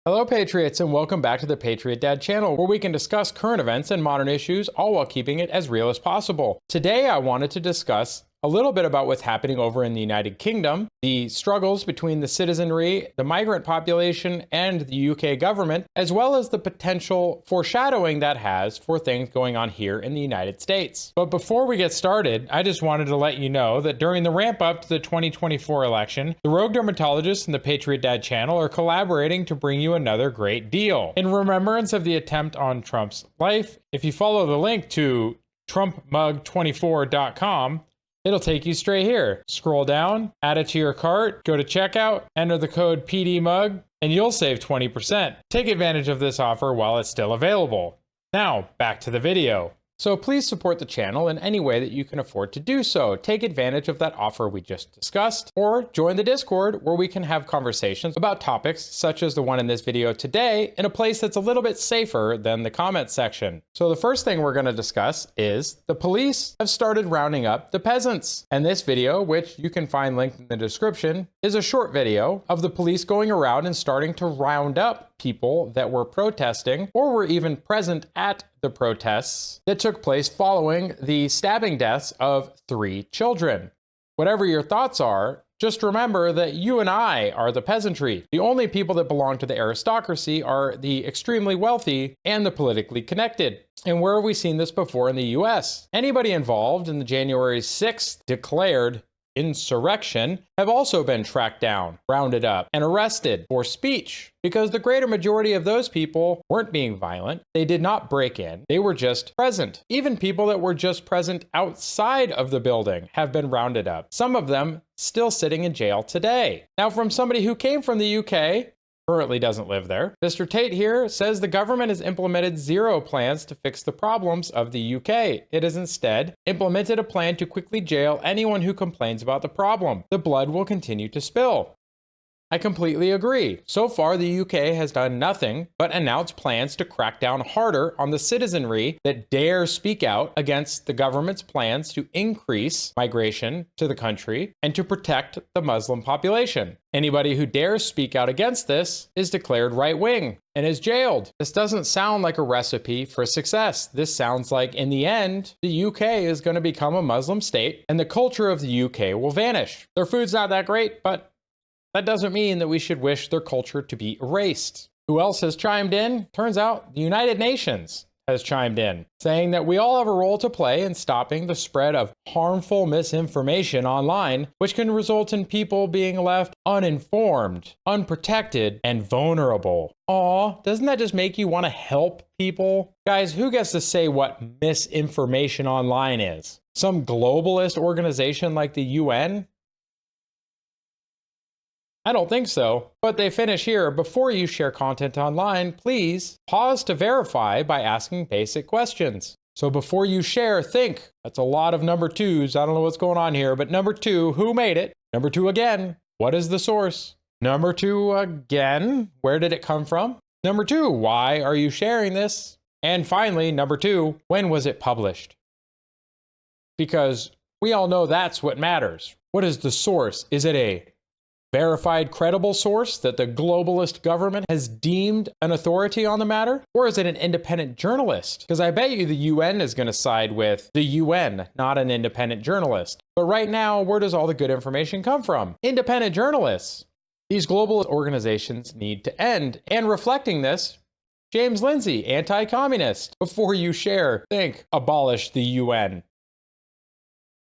Hello, Patriots, and welcome back to the Patriot Dad channel, where we can discuss current events and modern issues, all while keeping it as real as possible. Today, I wanted to discuss a little bit about what's happening over in the United Kingdom, the struggles between the citizenry, the migrant population, and the UK government, as well as the potential foreshadowing that has for things going on here in the United States. But before we get started, I just wanted to let you know that during the ramp up to the 2024 election, the Rogue Dermatologists and the Patriot Dad channel are collaborating to bring you another great deal. In remembrance of the attempt on Trump's life, if you follow the link to trumpmug24.com, it'll take you straight here. Scroll down, add it to your cart, go to checkout, enter the code PDMUG, and you'll save 20%. Take advantage of this offer while it's still available. Now, back to the video. So please support the channel in any way that you can afford to do so. Take advantage of that offer we just discussed, or join the Discord where we can have conversations about topics such as the one in this video today in a place that's a little bit safer than the comment section. So the first thing we're going to discuss is the police have started rounding up the peasants. And this video, which you can find linked in the description, is a short video of the police going around and starting to round up people that were protesting or were even present at the protests that took place following the stabbing deaths of 3 children. Whatever your thoughts are, just remember that you and I are the peasantry. The only people that belong to the aristocracy are the extremely wealthy and the politically connected. And where have we seen this before in the US? Anybody involved in the January 6th declared insurrection have also been tracked down, rounded up, and arrested for speech, because the greater majority of those people weren't being violent. They did not break in. They were just present. Even people that were just present outside of the building have been rounded up. Some of them still sitting in jail today. Now, from somebody who came from the UK, currently doesn't live there, Mr. Tate here says the government has implemented 0 plans to fix the problems of the UK. It has instead implemented a plan to quickly jail anyone who complains about the problem. The blood will continue to spill. I completely agree. So far, the UK has done nothing but announce plans to crack down harder on the citizenry that dare speak out against the government's plans to increase migration to the country and to protect the Muslim population. Anybody who dares speak out against this is declared right-wing and is jailed. This doesn't sound like a recipe for success. This sounds like, in the end, the UK is going to become a Muslim state and the culture of the UK will vanish. Their food's not that great, but that doesn't mean that we should wish their culture to be erased. Who else has chimed in? Turns out the United Nations has chimed in, saying that we all have a role to play in stopping the spread of harmful misinformation online, which can result in people being left uninformed, unprotected, and vulnerable. Aw, doesn't that just make you want to help people? Guys, who gets to say what misinformation online is? Some globalist organization like the UN? I don't think so, but they finish here. Before you share content online, please pause to verify by asking basic questions. So before you share, think. That's a lot of number 2s. I don't know what's going on here, but number 2, who made it? Number 2 again, what is the source? Number 2 again, where did it come from? Number 2, why are you sharing this? And finally, number 2, when was it published? Because we all know that's what matters. What is the source? Is it a verified, credible source that the globalist government has deemed an authority on the matter? Or is it an independent journalist? Because I bet you the UN is going to side with the UN, not an independent journalist. But right now, where does all the good information come from? Independent journalists. These global organizations need to end. And reflecting this, James Lindsay, anti-communist. Before you share, think, abolish the UN.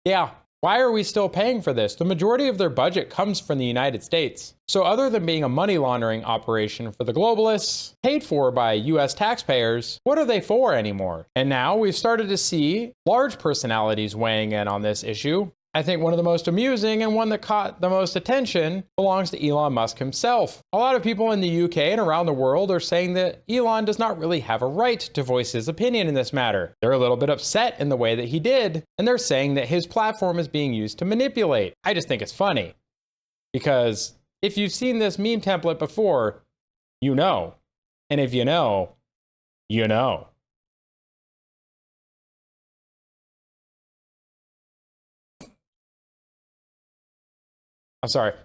Yeah. Why are we still paying for this? The majority of their budget comes from the United States. So other than being a money laundering operation for the globalists, paid for by US taxpayers, what are they for anymore? And now we've started to see large personalities weighing in on this issue. I think one of the most amusing and one that caught the most attention belongs to Elon Musk himself. A lot of people in the UK and around the world are saying that Elon does not really have a right to voice his opinion in this matter. They're a little bit upset in the way that he did, and they're saying that his platform is being used to manipulate. I just think it's funny, because if you've seen this meme template before, you know. And if you know, you know.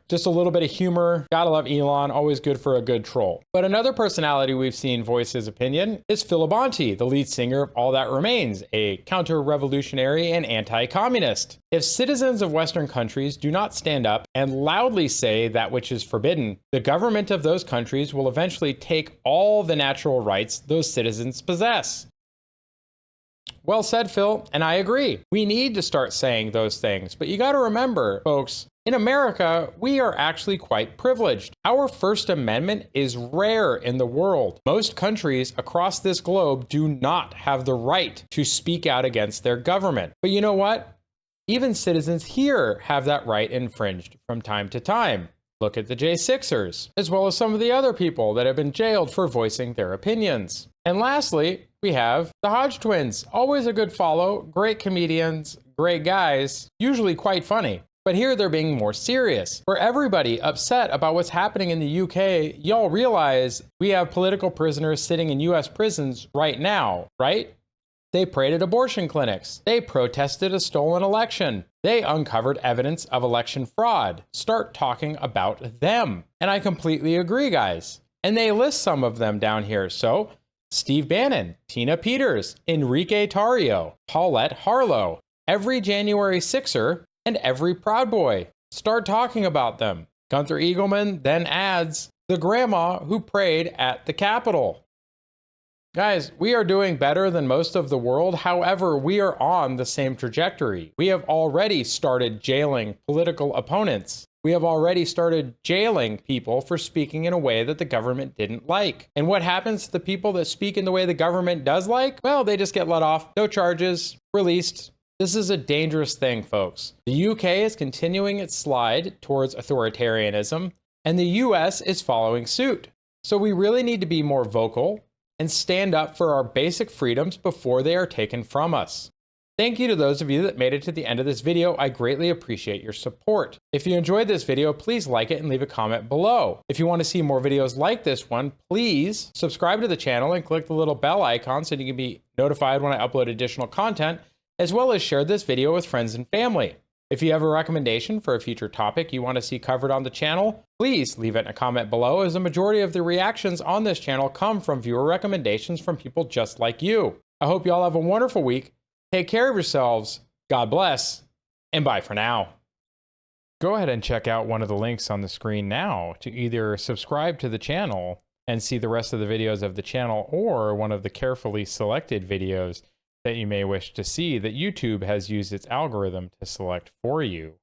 just a little bit of humor. Gotta love Elon, always good for a good troll. But another personality we've seen voice his opinion is Phil Labonte, the lead singer of All That Remains, a counter-revolutionary and anti-communist. If citizens of Western countries do not stand up and loudly say that which is forbidden, the government of those countries will eventually take all the natural rights those citizens possess. Well said, Phil, and I agree. We need to start saying those things, but you gotta remember, folks, in America, we are actually quite privileged. Our First Amendment is rare in the world. Most countries across this globe do not have the right to speak out against their government. But you know what? Even citizens here have that right infringed from time to time. Look at the J6ers, as well as some of the other people that have been jailed for voicing their opinions. And lastly, we have the Hodge twins. Always a good follow, great comedians, great guys, usually quite funny. But here they're being more serious. For everybody upset about what's happening in the UK, y'all realize we have political prisoners sitting in US prisons right now, right? They prayed at abortion clinics. They protested a stolen election. They uncovered evidence of election fraud. Start talking about them. And I completely agree, guys. And they list some of them down here. So, Steve Bannon, Tina Peters, Enrique Tarrio, Paulette Harlow, every January 6er, and every Proud Boy. Start talking about them. Gunther Eagleman then adds, the grandma who prayed at the Capitol. Guys, we are doing better than most of the world. However, we are on the same trajectory. We have already started jailing political opponents. We have already started jailing people for speaking in a way that the government didn't like. And what happens to the people that speak in the way the government does like? Well, they just get let off, no charges, released. This is a dangerous thing, folks. The UK is continuing its slide towards authoritarianism, and the US is following suit. So we really need to be more vocal and stand up for our basic freedoms before they are taken from us. Thank you to those of you that made it to the end of this video. I greatly appreciate your support. If you enjoyed this video, please like it and leave a comment below. If you want to see more videos like this one, please subscribe to the channel and click the little bell icon so you can be notified when I upload additional content, as well as share this video with friends and family. If you have a recommendation for a future topic you want to see covered on the channel, please leave it in a comment below, as the majority of the reactions on this channel come from viewer recommendations from people just like you. I hope you all have a wonderful week. Take care of yourselves, God bless, and bye for now. Go ahead and check out one of the links on the screen now to either subscribe to the channel and see the rest of the videos of the channel, or one of the carefully selected videos that you may wish to see that YouTube has used its algorithm to select for you.